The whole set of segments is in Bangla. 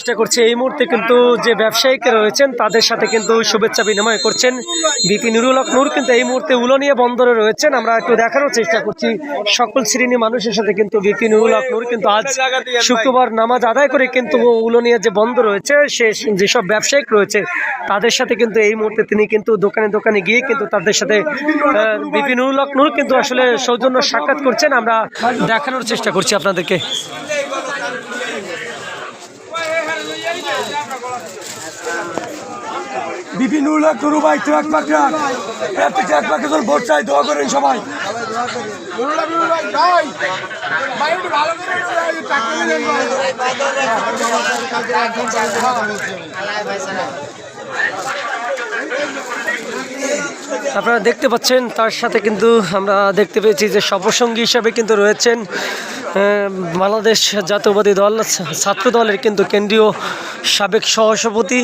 চেষ্টা করছি এই মুহূর্তে কিন্তু যে ব্যবসায়িকরা রয়েছেন তাদের সাথে কিন্তু শুভেচ্ছা বিনিময় করছেন বিপি নুরুল হক নূর কিন্তু এই মুহূর্তে উলনিয়া বন্দরে রয়েছেন। আমরা একটু দেখানোর চেষ্টা করছি সকল শ্রেণী মানুষের সাথে কিন্তু বিপি নুরুল হক নূর কিন্তু আজ শুক্রবার নামাজ আদায় করে কিন্তু উলনিয়া যে বন্দর রয়েছে সে যেসব ব্যবসায়িক রয়েছে তাদের সাথে কিন্তু এই মুহূর্তে তিনি কিন্তু দোকানে দোকানে গিয়ে কিন্তু তাদের সাথে বিপি নুরুল হক নূর কিন্তু আসলে সৌজন্য সাক্ষাৎ করছেন। আমরা দেখানোর চেষ্টা করছি আপনাদেরকে। বিপি নুরুল হক নূর ভাই ট্রাক ভোট চাই, দোয়া করেন সবাই। আপনারা দেখতে পাচ্ছেন তার সাথে কিন্তু আমরা দেখতে পেয়েছি যে সফরসঙ্গী হিসাবে কিন্তু রয়েছেন বাংলাদেশ জাতীয়বাদী দল ছাত্র দলের কিন্তু কেন্দ্রীয় সাবেক সহসভাপতি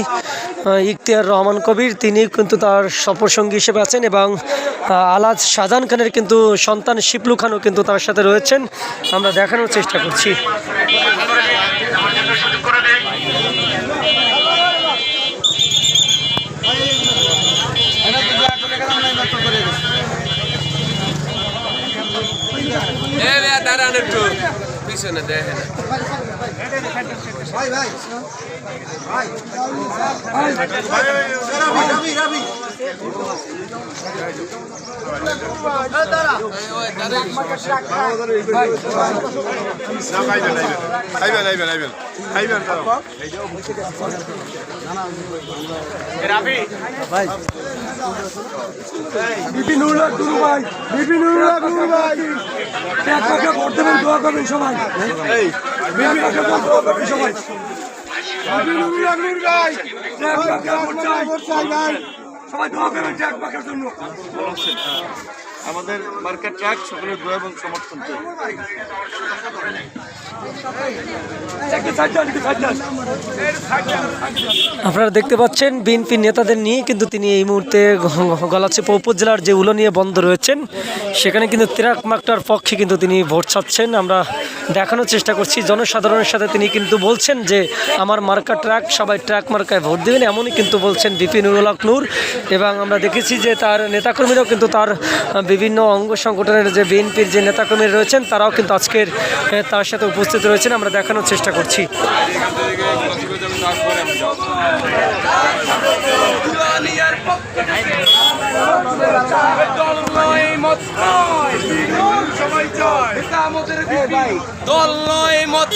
ইখতিয়ার রহমান কবির, তিনি কিন্তু তার সফরসঙ্গী হিসেবে আছেন এবং আলাজ শাহজাহান খানের কিন্তু সন্তান শিপলু খানও কিন্তু তার সাথে রয়েছেন। আমরা দেখানোর চেষ্টা করছি। দাঁড়ান একটু পিছনে দেখেন বিপি নুরুল হক নূর ভাই, বিপি নুরুল হক নূর ভাই ট্রাক ভোট দেবেন, দোয়া করবেন সবাই। বিপি দোয়া করবেন সবাই। বিপি নুরুল হক নূর ভাই ট্রাক ভোট চাই ভাই, সবাই দোয়া করবেন ট্রাক পাকার জন্য। আমাদের মার্কেট ট্রাক সকলের দোয়া এবং সমর্থন চাই। আপনারা দেখতে পাচ্ছেন বিএনপি নেতাদের নিয়ে কিন্তু তিনি এই মুহূর্তে গলাচিপা উপজেলার যে উলনিয়া বন্দর রয়েছেন সেখানে কিন্তু ট্রাক মার্কার পক্ষে কিন্তু তিনি ভোট চাচ্ছেন। আমরা দেখানোর চেষ্টা করছি জনসাধারণের সাথে তিনি কিন্তু বলছেন যে আমার মার্কা ট্রাক, সবাই ট্রাক মার্কায় ভোট দেবেন, এমনই কিন্তু বলছেন বিপি নুরুল হক নূর। এবং আমরা দেখেছি যে তার নেতাকর্মীরাও কিন্তু তার বিভিন্ন অঙ্গ সংগঠনের যে বিএনপির যে নেতাকর্মী রয়েছেন তারাও কিন্তু আজকের তার সাথে উপস্থিত রয়েছেন। আমরা দেখানোর চেষ্টা করছি। দল নয় মত